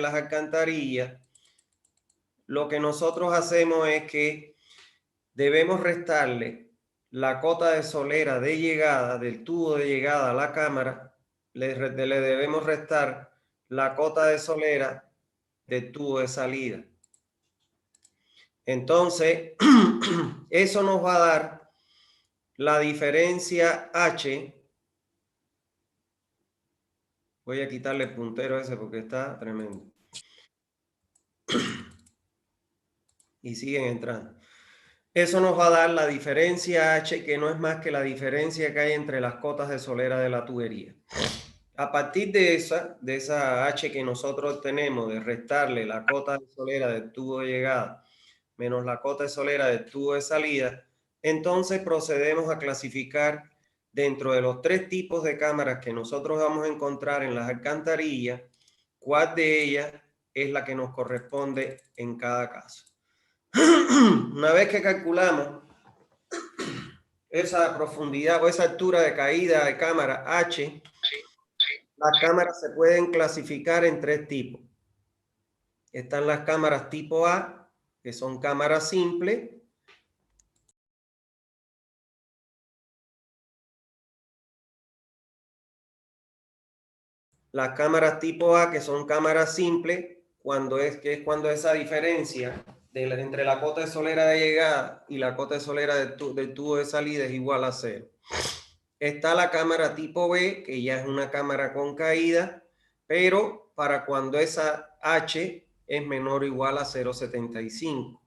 las alcantarillas, lo que nosotros hacemos es que debemos restarle la cota de solera de llegada, del tubo de llegada a la cámara, le debemos restar la cota de solera del tubo de salida. Entonces, eso nos va a dar la diferencia H. Voy a quitarle el puntero ese porque está tremendo. Y siguen entrando. Eso nos va a dar la diferencia H, que no es más que la diferencia que hay entre las cotas de solera de la tubería. A partir de esa H que nosotros tenemos, de restarle la cota de solera del tubo de llegada menos la cota de solera del tubo de salida, entonces procedemos a clasificar dentro de los 3 tipos de cámaras que nosotros vamos a encontrar en las alcantarillas, cuál de ellas es la que nos corresponde en cada caso. Una vez que calculamos esa profundidad o esa altura de caída de cámara H, las cámaras se pueden clasificar en 3 tipos. Están las cámaras tipo A, que son cámaras simples. Las cámaras tipo A, que son cámaras simples, cuando es cuando esa diferencia entre la cota de solera de llegada y la cota de solera del tubo de salida es igual a 0. Está la cámara tipo B, que ya es una cámara con caída, pero para cuando esa H es menor o igual a 0,75.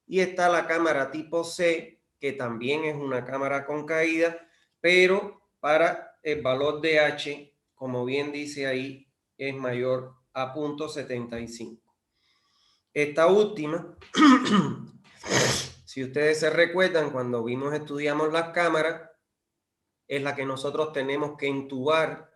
Y está la cámara tipo C, que también es una cámara con caída, pero para el valor de H, como bien dice ahí, es mayor a 0,75. Esta última, si ustedes se recuerdan, cuando estudiamos las cámaras, es la que nosotros tenemos que intubar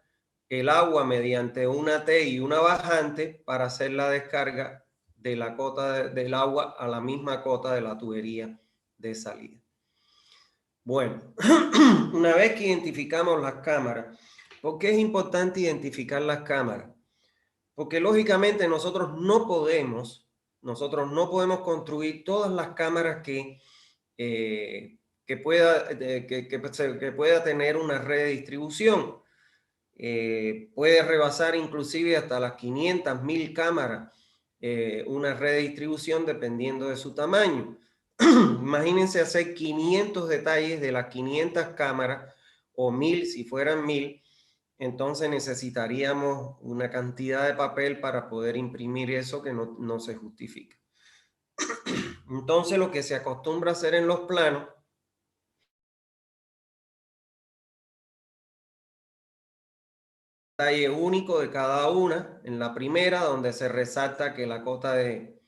el agua mediante una T y una bajante para hacer la descarga de la cota del agua a la misma cota de la tubería de salida. Bueno, una vez que identificamos las cámaras, ¿por qué es importante identificar las cámaras? Porque lógicamente nosotros no podemos construir todas las cámaras que pueda tener una red de distribución. Puede rebasar inclusive hasta las 500, 1000 cámaras una red de distribución dependiendo de su tamaño. Imagínense hacer 500 detalles de las 500 cámaras o 1000 si fueran 1000. Entonces necesitaríamos una cantidad de papel para poder imprimir eso que no se justifica. Entonces lo que se acostumbra a hacer en los planos detalle único de cada una. En la primera, donde se resalta que la cota de...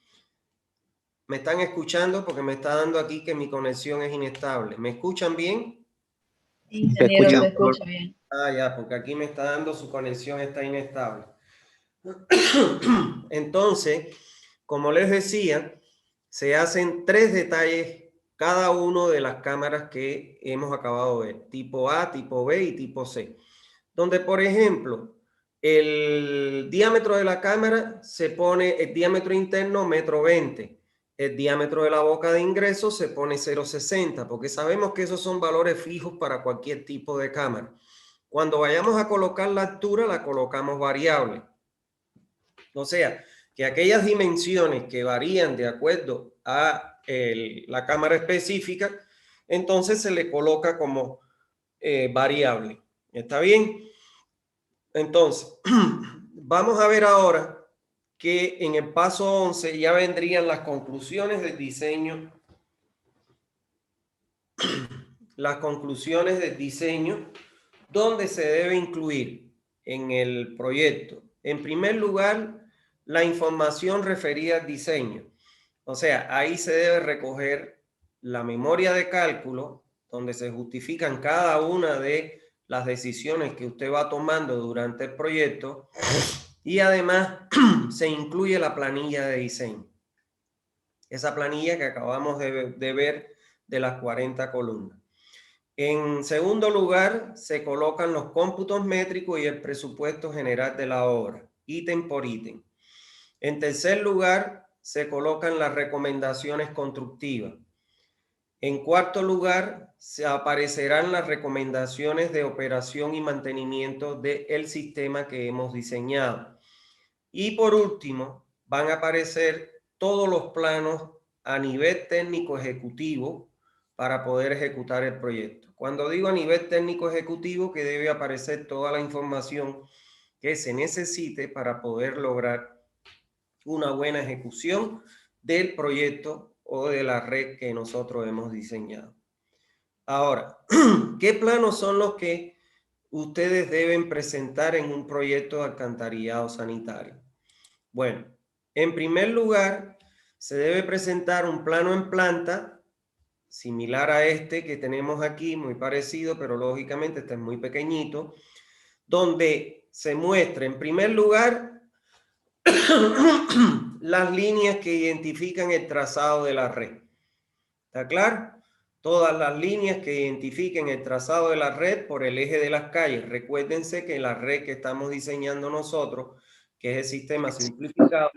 ¿Me están escuchando? Porque me está dando aquí que mi conexión es inestable. ¿Me escuchan bien? Ingeniero, se escucha bien. Ah, ya, porque aquí me está dando su conexión está inestable. Entonces, como les decía, se hacen 3 detalles cada uno de las cámaras que hemos acabado de ver. Tipo A, tipo B y tipo C. Donde, por ejemplo, el diámetro de la cámara se pone, el diámetro interno 1,20 m. El diámetro de la boca de ingreso se pone 0,60, porque sabemos que esos son valores fijos para cualquier tipo de cámara. Cuando vayamos a colocar la altura, la colocamos variable. O sea, que aquellas dimensiones que varían de acuerdo a la cámara específica, entonces se le coloca como variable. ¿Está bien? Entonces, vamos a ver ahora que en el paso 11 ya vendrían las conclusiones del diseño. Las conclusiones del diseño, donde se debe incluir en el proyecto. En primer lugar, la información referida al diseño. O sea, ahí se debe recoger la memoria de cálculo, donde se justifican cada una de las decisiones que usted va tomando durante el proyecto, y además se incluye la planilla de diseño. Esa planilla que acabamos de ver de las 40 columnas. En segundo lugar, se colocan los cómputos métricos y el presupuesto general de la obra, ítem por ítem. En tercer lugar, se colocan las recomendaciones constructivas. En cuarto lugar, se aparecerán las recomendaciones de operación y mantenimiento del sistema que hemos diseñado. Y por último, van a aparecer todos los planos a nivel técnico ejecutivo para poder ejecutar el proyecto. Cuando digo a nivel técnico ejecutivo, que debe aparecer toda la información que se necesite para poder lograr una buena ejecución del proyecto o de la red que nosotros hemos diseñado. Ahora, ¿qué planos son los que ustedes deben presentar en un proyecto de alcantarillado sanitario? Bueno, en primer lugar, se debe presentar un plano en planta, similar a este que tenemos aquí, muy parecido, pero lógicamente este es muy pequeñito, donde se muestra en primer lugar las líneas que identifican el trazado de la red. ¿Está claro? Todas las líneas que identifiquen el trazado de la red por el eje de las calles. Recuérdense que la red que estamos diseñando nosotros, que es el sistema simplificado,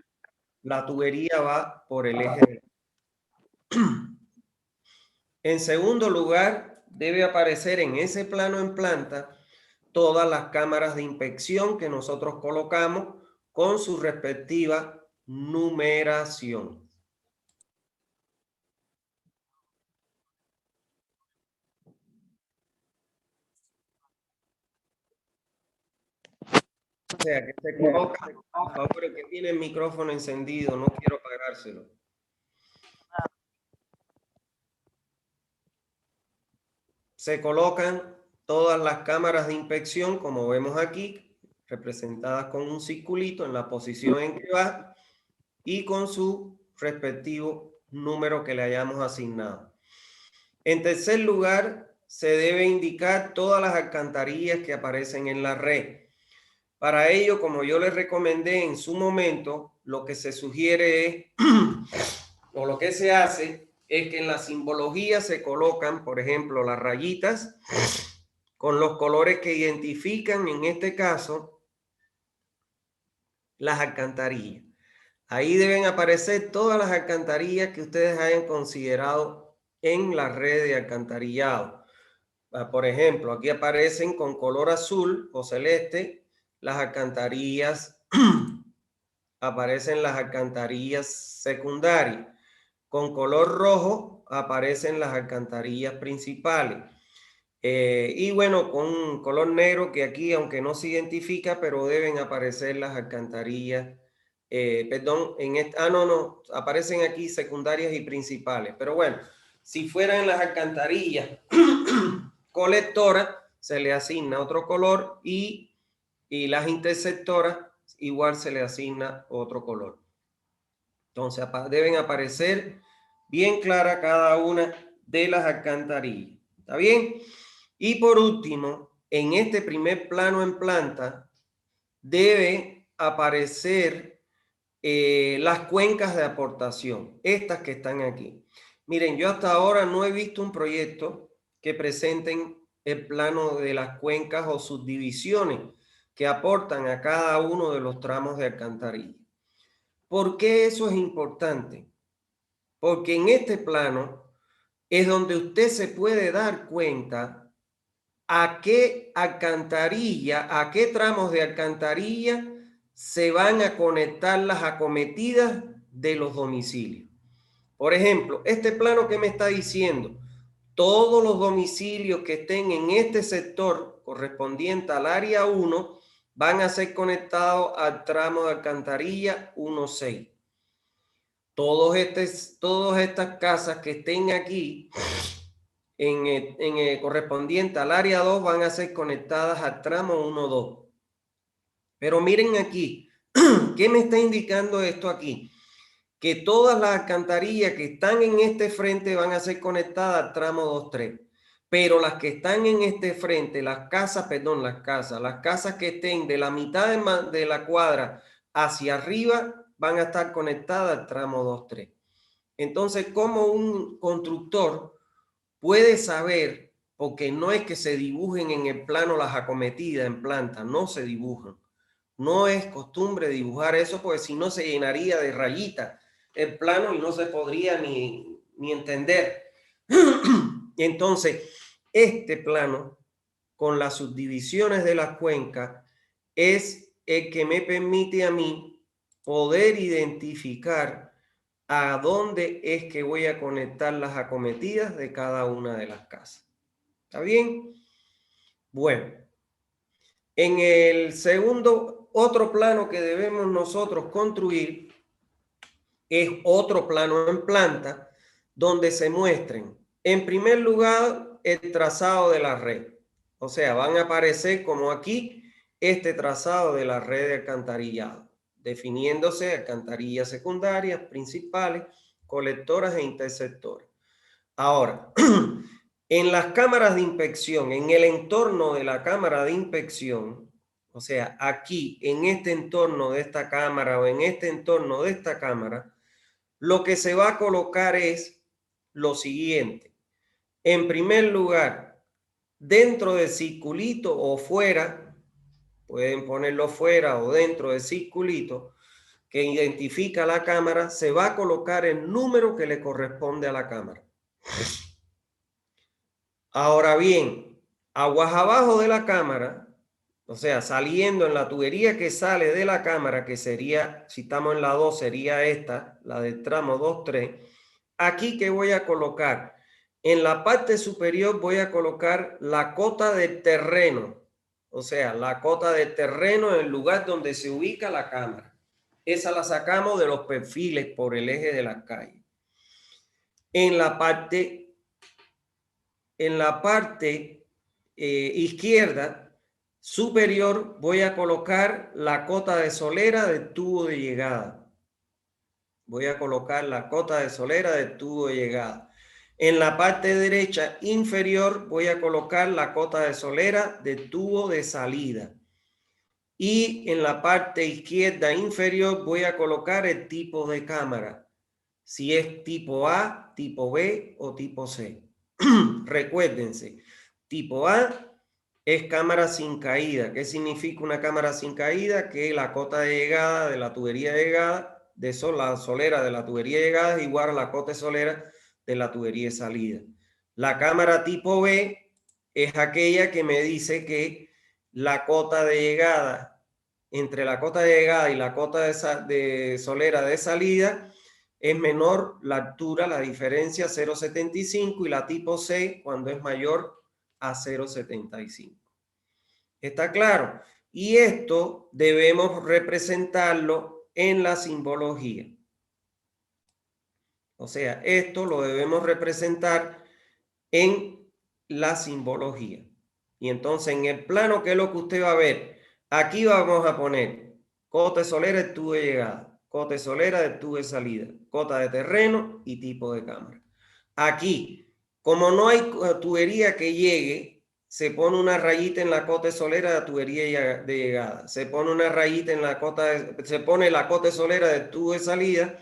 la tubería va por el eje de... En segundo lugar, debe aparecer en ese plano en planta todas las cámaras de inspección que nosotros colocamos con su respectiva numeración. O sea, que se coloca, por favor, el que tiene el micrófono encendido, no quiero apagárselo. Se colocan todas las cámaras de inspección, como vemos aquí, representadas con un circulito en la posición en que va y con su respectivo número que le hayamos asignado. En tercer lugar, se debe indicar todas las alcantarillas que aparecen en la red. Para ello, como yo les recomendé en su momento, lo que se sugiere es, o lo que se hace, es que en la simbología se colocan, por ejemplo, las rayitas con los colores que identifican, en este caso, las alcantarillas. Ahí deben aparecer todas las alcantarillas que ustedes hayan considerado en la red de alcantarillado. Por ejemplo, aquí aparecen con color azul o celeste las alcantarillas, aparecen las alcantarillas secundarias. Con color rojo aparecen las alcantarillas principales. Y bueno, con color negro que aquí, aunque no se identifica, pero deben aparecer las alcantarillas. Perdón, no, aparecen aquí secundarias y principales. Pero bueno, si fueran las alcantarillas colectoras, se le asigna otro color y las interceptoras igual se le asigna otro color. Entonces deben aparecer bien clara cada una de las alcantarillas. ¿Está bien? Y por último, en este primer plano en planta, debe aparecer las cuencas de aportación, estas que están aquí. Miren, yo hasta ahora no he visto un proyecto que presenten el plano de las cuencas o subdivisiones que aportan a cada uno de los tramos de alcantarilla. ¿Por qué eso es importante? Porque en este plano es donde usted se puede dar cuenta a qué alcantarilla, a qué tramos de alcantarilla se van a conectar las acometidas de los domicilios. Por ejemplo, este plano que me está diciendo, todos los domicilios que estén en este sector correspondiente al área 1 van a ser conectados al tramo de alcantarilla 1.6. Todas estas casas que estén aquí en el correspondiente al área 2 van a ser conectadas al tramo 1.2. Pero miren aquí, ¿qué me está indicando esto aquí? Que todas las alcantarillas que están en este frente van a ser conectadas al tramo 2.3. Pero las que están en este frente, las casas que estén de la mitad de la cuadra hacia arriba van a estar conectadas al tramo 2.3. Entonces, ¿cómo un constructor puede saber? Porque no es que se dibujen en el plano las acometidas en planta, no se dibujan. No es costumbre dibujar eso, porque si no se llenaría de rayitas el plano y no se podría ni entender. Entonces, este plano, con las subdivisiones de las cuencas, es el que me permite a mí poder identificar a dónde es que voy a conectar las acometidas de cada una de las casas. ¿Está bien? Bueno, en el segundo, otro plano que debemos nosotros construir es otro plano en planta donde se muestren, en primer lugar, el trazado de la red. O sea, van a aparecer como aquí este trazado de la red de alcantarillado, definiéndose alcantarillas secundarias, principales, colectoras e interceptoras. Ahora, en las cámaras de inspección, en el entorno de la cámara de inspección, o sea, aquí, en este entorno de esta cámara o en este entorno de esta cámara, lo que se va a colocar es lo siguiente. En primer lugar, dentro del circulito o fuera, pueden ponerlo fuera o dentro del circulito que identifica la cámara, se va a colocar el número que le corresponde a la cámara. Ahora bien, aguas abajo de la cámara, o sea, saliendo en la tubería que sale de la cámara, que sería, si estamos en la 2, sería esta, la del tramo 2-3. Aquí que voy a colocar, en la parte superior voy a colocar la cota del terreno, o sea, la cota del terreno en el lugar donde se ubica la cámara. Esa la sacamos de los perfiles por el eje de las calles. En la parte izquierda superior voy a colocar la cota de solera del tubo de llegada. Voy a colocar la cota de solera del tubo de llegada. En la parte derecha inferior voy a colocar la cota de solera del tubo de salida. Y en la parte izquierda inferior voy a colocar el tipo de cámara. Si es tipo A, tipo B o tipo C. Recuérdense, tipo A es cámara sin caída. ¿Qué significa una cámara sin caída? Que la cota de llegada de la tubería de llegada, la solera de la tubería de llegada es igual a la cota de solera de la tubería de salida. La cámara tipo B es aquella que me dice que la cota de llegada, entre la cota de llegada y la cota de solera de salida, es menor la altura, la diferencia 0,75, y la tipo C cuando es mayor a 0,75. ¿Está claro? Y esto debemos representarlo en la simbología. O sea, esto lo debemos representar en la simbología. Y entonces en el plano, ¿qué es lo que usted va a ver? Aquí vamos a poner cota de solera de tubo de llegada, cota de solera de tubo de salida, cota de terreno y tipo de cámara. Aquí, como no hay tubería que llegue, se pone una rayita en la cota de solera de la tubería de llegada. Se pone una rayita en la cota se pone la cota de solera del tubo de salida.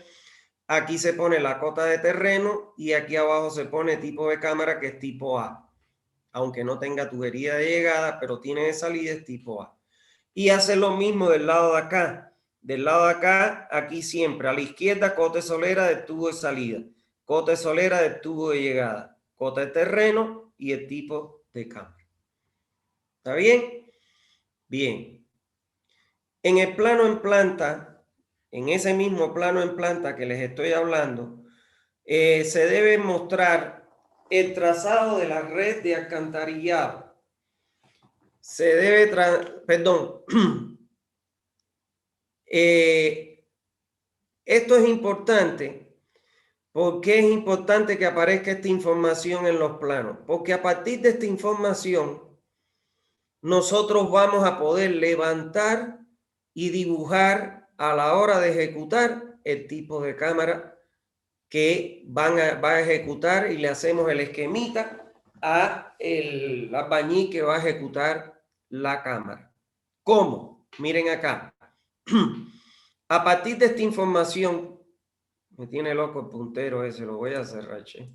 Aquí se pone la cota de terreno y aquí abajo se pone tipo de cámara, que es tipo A. Aunque no tenga tubería de llegada, pero tiene de salida, es tipo A. Y hace lo mismo del lado de acá. Del lado de acá, aquí siempre a la izquierda, cota de solera del tubo de salida, cota de solera del tubo de llegada, cota de terreno y el tipo de cámara. ¿Está bien? Bien. En el plano en planta, en ese mismo plano en planta que les estoy hablando, se debe mostrar el trazado de la red de alcantarillado. Se debe, perdón, esto es importante. ¿Por qué es importante que aparezca esta información en los planos? Porque a partir de esta información, nosotros vamos a poder levantar y dibujar a la hora de ejecutar el tipo de cámara que va a ejecutar, y le hacemos el esquemita a el albañil que va a ejecutar la cámara. ¿Cómo? Miren acá. A partir de esta información, me tiene loco el puntero ese, lo voy a cerrar, che.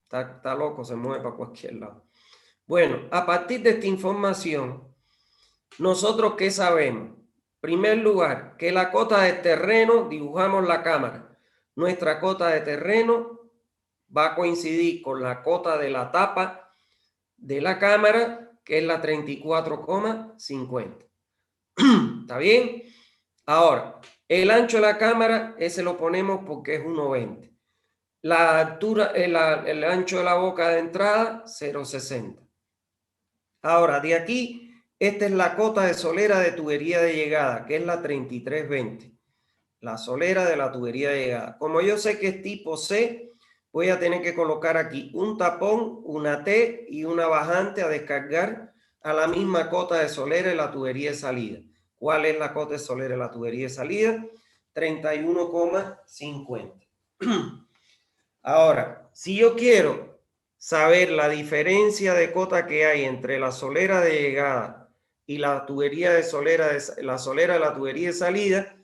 Está loco, se mueve para cualquier lado. Bueno, a partir de esta información, nosotros ¿qué sabemos? primer lugar, que la cota de terreno, dibujamos la cámara. Nuestra cota de terreno va a coincidir con la cota de la tapa de la cámara, que es la 34,50. ¿Está bien? Ahora, el ancho de la cámara, ese lo ponemos porque es 1,20. La altura, el ancho de la boca de entrada, 0,60. Ahora, de aquí, esta es la cota de solera de tubería de llegada, que es la 3320. La solera de la tubería de llegada. Como yo sé que es tipo C, voy a tener que colocar aquí un tapón, una T y una bajante a descargar a la misma cota de solera de la tubería de salida. ¿Cuál es la cota de solera de la tubería de salida? 31,50. Ahora, si yo quiero saber la diferencia de cota que hay entre la solera de llegada y la tubería de solera la solera de la tubería de salida,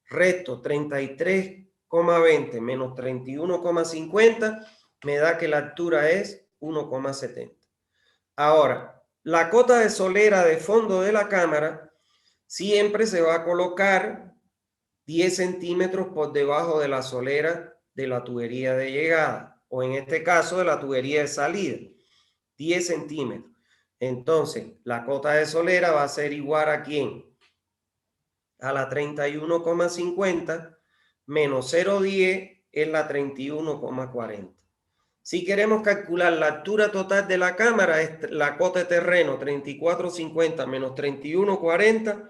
resto 33,20 menos 31,50 me da que la altura es 1,70. Ahora, la cota de solera de fondo de la cámara siempre se va a colocar 10 centímetros por debajo de la solera de la tubería de llegada, o en este caso de la tubería de salida, 10 centímetros. Entonces, la cota de solera va a ser igual a ¿quién? A la 31,50 menos 0,10 es la 31,40. Si queremos calcular la altura total de la cámara, es la cota de terreno 34,50 menos 31,40.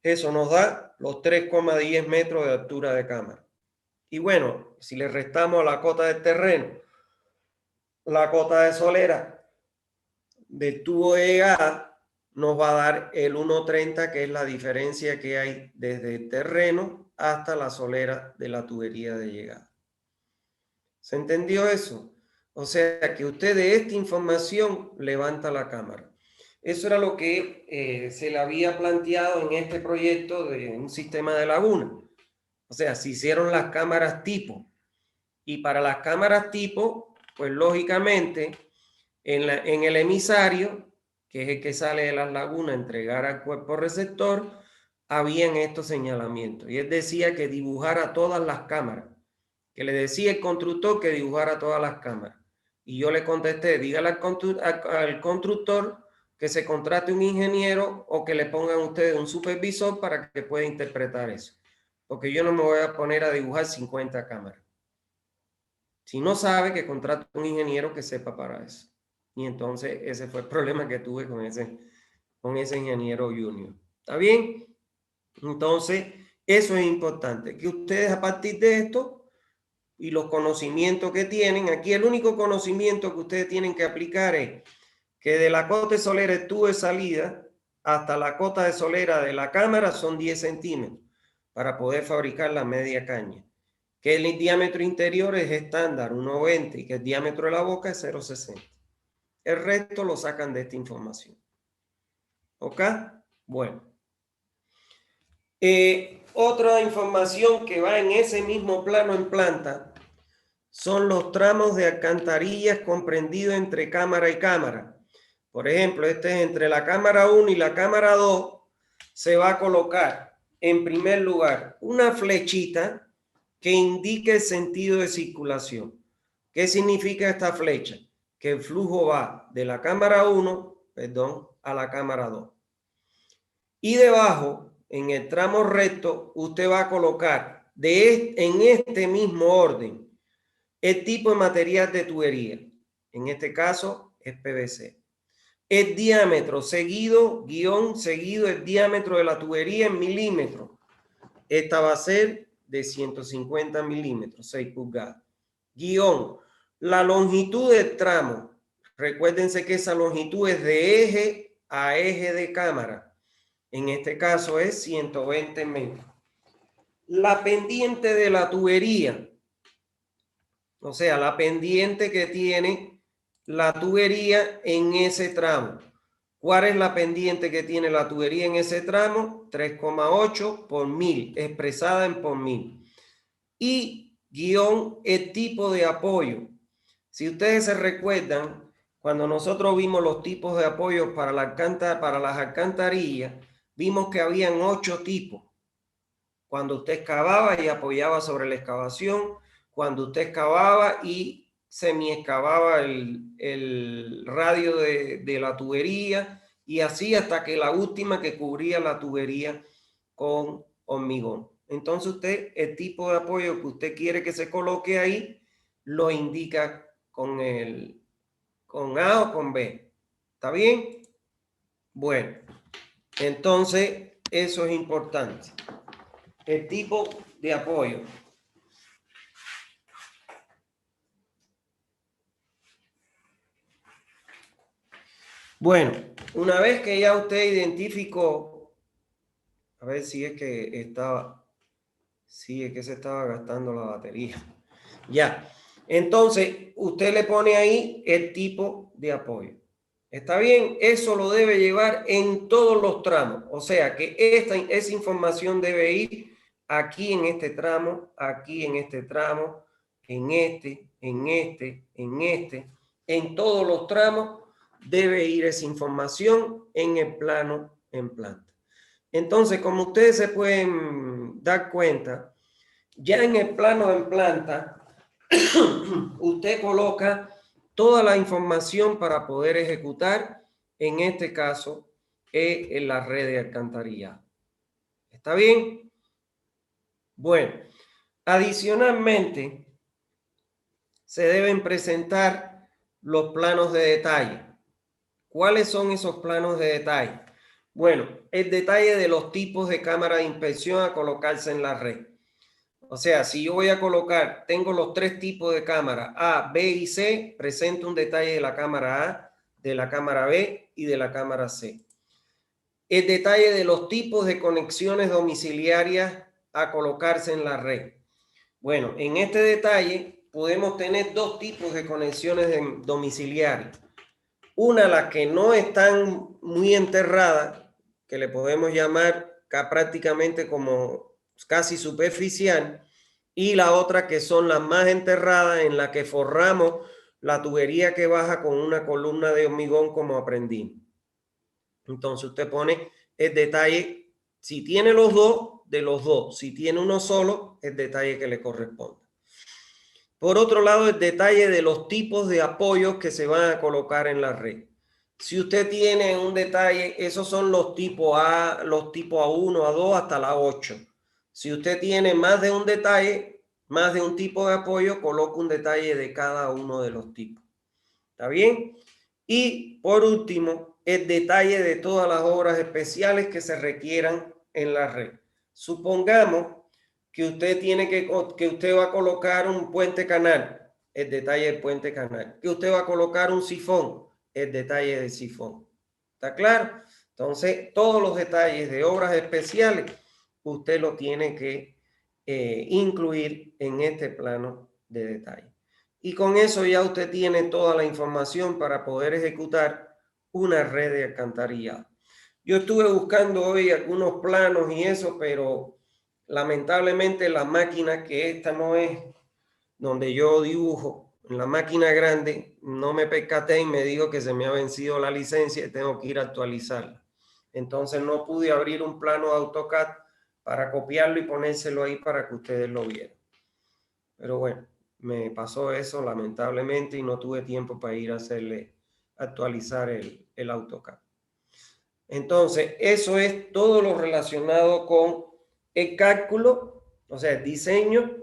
Eso nos da los 3,10 metros de altura de cámara. Y bueno, si le restamos a la cota del terreno, la cota de solera del tubo de llegada, nos va a dar el 1,30, que es la diferencia que hay desde el terreno hasta la solera de la tubería de llegada. ¿Se entendió eso? O sea que usted de esta información levanta la cámara. Eso era lo que se le había planteado en este proyecto de un sistema de laguna. O sea, se hicieron las cámaras tipo. Y para las cámaras tipo, pues lógicamente, en el emisario, que es el que sale de las lagunas, entregar al cuerpo receptor, habían estos señalamientos. Y él decía que dibujara todas las cámaras. Que le decía el constructor que dibujara todas las cámaras. Y yo le contesté, dígale al constructor que se contrate un ingeniero o que le pongan ustedes un supervisor para que pueda interpretar eso. Porque yo no me voy a poner a dibujar 50 cámaras. Si no sabe, que contrate un ingeniero que sepa para eso. Y entonces ese fue el problema que tuve con ese ingeniero junior. ¿Está bien? Entonces, eso es importante. Que ustedes a partir de esto y los conocimientos que tienen, aquí el único conocimiento que ustedes tienen que aplicar es que de la cota de solera de tubo de salida hasta la cota de solera de la cámara son 10 centímetros para poder fabricar la media caña. Que el diámetro interior es estándar, 1,20, y que el diámetro de la boca es 0,60. El resto lo sacan de esta información. ¿Ok? Bueno. Otra información que va en ese mismo plano en planta son los tramos de alcantarillas comprendidos entre cámara y cámara. Por ejemplo, este es entre la cámara 1 y la cámara 2. Se va a colocar, en primer lugar, una flechita que indique el sentido de circulación. ¿Qué significa esta flecha? Que el flujo va de la cámara 1, a la cámara 2. Y debajo, en el tramo recto, usted va a colocar en este mismo orden el tipo de material de tubería. En este caso es PVC. El diámetro seguido el diámetro de la tubería en milímetros. Esta va a ser de 150 milímetros, 6 pulgadas. La longitud del tramo. Recuérdense que esa longitud es de eje a eje de cámara. En este caso es 120 metros. La pendiente de la tubería. O sea, la pendiente que tiene la tubería en ese tramo. ¿Cuál es la pendiente que tiene la tubería en ese tramo? 3,8 por 1000, expresada en por 1000. Y el tipo de apoyo. Si ustedes se recuerdan, cuando nosotros vimos los tipos de apoyo para las alcantarillas, vimos que habían 8 tipos. Cuando usted excavaba y apoyaba sobre la excavación, cuando usted excavaba y semi-excavaba el radio de la tubería, y así hasta que la última que cubría la tubería con hormigón. Entonces usted, el tipo de apoyo que usted quiere que se coloque ahí, lo indica con A o con B. ¿Está bien? Bueno, entonces eso es importante. El tipo de apoyo. Bueno, una vez que ya usted identificó, a ver si es que estaba, sí, es que se estaba gastando la batería. Ya, entonces usted le pone ahí el tipo de apoyo. ¿Está bien? Eso lo debe llevar en todos los tramos. O sea que esa información debe ir aquí en este tramo, aquí en este tramo, en este, en este, en este. En todos los tramos debe ir esa información en el plano en planta. Entonces, como ustedes se pueden dar cuenta, ya en el plano en planta, usted coloca toda la información para poder ejecutar, en este caso, en la red de alcantarillado. ¿Está bien? Bueno, adicionalmente, se deben presentar los planos de detalle. ¿Cuáles son esos planos de detalle? Bueno, el detalle de los tipos de cámara de inspección a colocarse en la red. O sea, si yo voy a colocar, tengo los 3 tipos de cámara, A, B y C, presento un detalle de la cámara A, de la cámara B y de la cámara C. El detalle de los tipos de conexiones domiciliarias a colocarse en la red. Bueno, en este detalle podemos tener 2 tipos de conexiones domiciliarias. Una, la que no están muy enterradas, que le podemos llamar prácticamente como casi superficial, y la otra que son las más enterradas, en la que forramos la tubería que baja con una columna de hormigón como aprendí. Entonces usted pone el detalle, si tiene los dos, de los dos. Si tiene uno solo, el detalle que le corresponde. Por otro lado, el detalle de los tipos de apoyos que se van a colocar en la red. Si usted tiene un detalle, esos son los tipos A, los tipos A1, A2 hasta la 8. Si usted tiene más de un detalle, más de un tipo de apoyo, coloca un detalle de cada uno de los tipos. ¿Está bien? Y por último, el detalle de todas las obras especiales que se requieran en la red. Supongamos que usted que usted va a colocar un puente canal, el detalle del puente canal. Que usted va a colocar un sifón, el detalle del sifón. ¿Está claro? Entonces, todos los detalles de obras especiales, usted lo tiene que incluir en este plano de detalle. Y con eso ya usted tiene toda la información para poder ejecutar una red de alcantarillado. Yo estuve buscando hoy algunos planos y eso, pero lamentablemente la máquina, que esta no es donde yo dibujo, en la máquina grande, no me percaté y me dijo que se me ha vencido la licencia y tengo que ir a actualizarla. Entonces no pude abrir un plano de AutoCAD para copiarlo y ponérselo ahí para que ustedes lo vieran. Pero bueno, me pasó eso lamentablemente y no tuve tiempo para ir a actualizar el AutoCAD. Entonces, eso es todo lo relacionado con el cálculo, o sea, el diseño,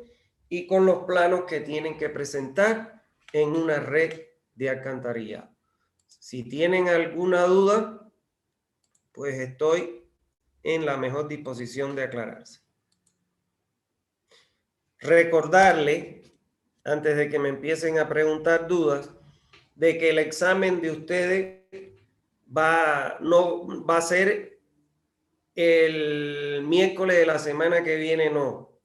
y con los planos que tienen que presentar en una red de alcantarillado. Si tienen alguna duda, pues estoy en la mejor disposición de aclararse. Recordarle, antes de que me empiecen a preguntar dudas, de que el examen de ustedes no va a ser el miércoles de la semana que viene, no.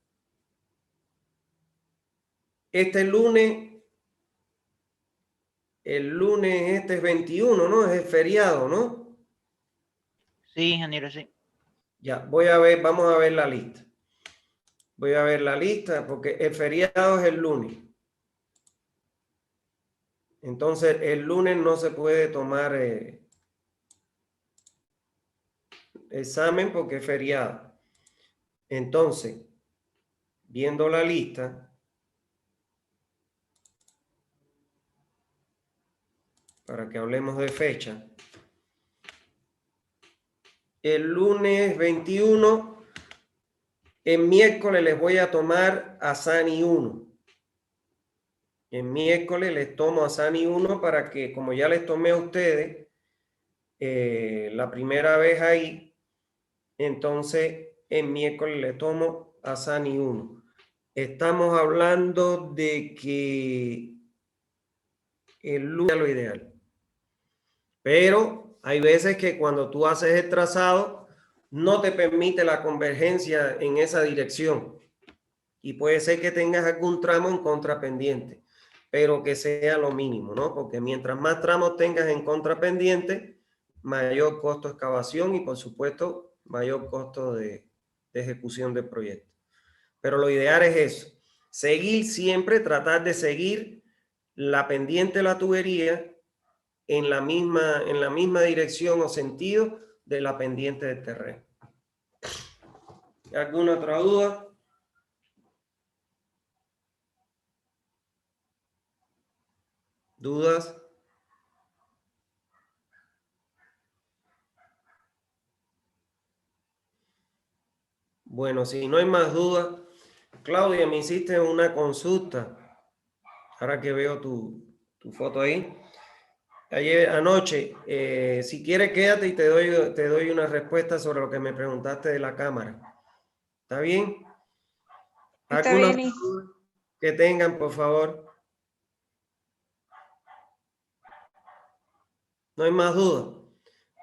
Este lunes, el lunes este es 21, ¿no? Es el feriado, ¿no? Sí, ingeniero, sí. Ya, vamos a ver la lista. Voy a ver la lista porque el feriado es el lunes. Entonces, el lunes no se puede tomar examen porque es feriado. Entonces, viendo la lista, para que hablemos de fecha, el lunes 21, el miércoles les voy a tomar a Sani 1. El miércoles les tomo a Sani 1 para que, como ya les tomé a ustedes la primera vez ahí, entonces el miércoles les tomo a Sani 1. Estamos hablando de que el lunes es lo ideal. Pero hay veces que cuando tú haces el trazado, no te permite la convergencia en esa dirección. Y puede ser que tengas algún tramo en contrapendiente, pero que sea lo mínimo, ¿no? Porque mientras más tramos tengas en contrapendiente, mayor costo de excavación y, por supuesto, mayor costo de ejecución del proyecto. Pero lo ideal es eso, seguir siempre, tratar de seguir la pendiente de la tubería en la misma dirección o sentido de la pendiente del terreno. ¿Alguna otra duda? ¿Dudas? Bueno, si no hay más dudas, Claudia, me hiciste una consulta. Ahora que veo tu foto ahí. Ayer anoche, si quieres quédate y te doy una respuesta sobre lo que me preguntaste de la cámara. ¿Está bien? Está ¿Alguna bien. duda que tengan, por favor? ¿No hay más dudas?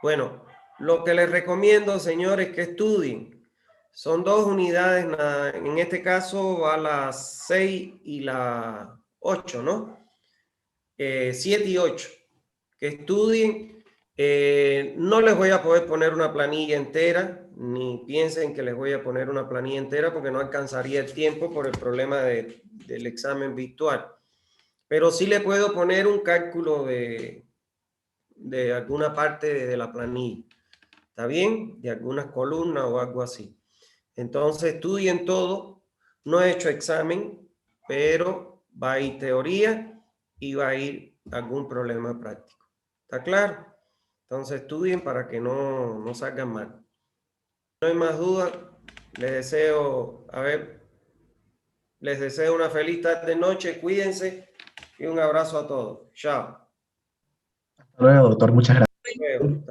Bueno, lo que les recomiendo, señores, que estudien. Son 2 unidades, en este caso va las 6 y la 8, ¿no? 7 y 8. Que estudien. No les voy a poder poner una planilla entera, ni piensen que les voy a poner una planilla entera porque no alcanzaría el tiempo por el problema del examen virtual. Pero sí le puedo poner un cálculo de alguna parte de la planilla. ¿Está bien? De algunas columnas o algo así. Entonces estudien todo. No he hecho examen, pero va a ir teoría y va a ir algún problema práctico. ¿Está claro? Entonces estudien para que no salgan mal. No hay más dudas. Les deseo una feliz tarde, noche. Cuídense y un abrazo a todos. Chao. Hasta luego, doctor. Muchas gracias. Hasta luego.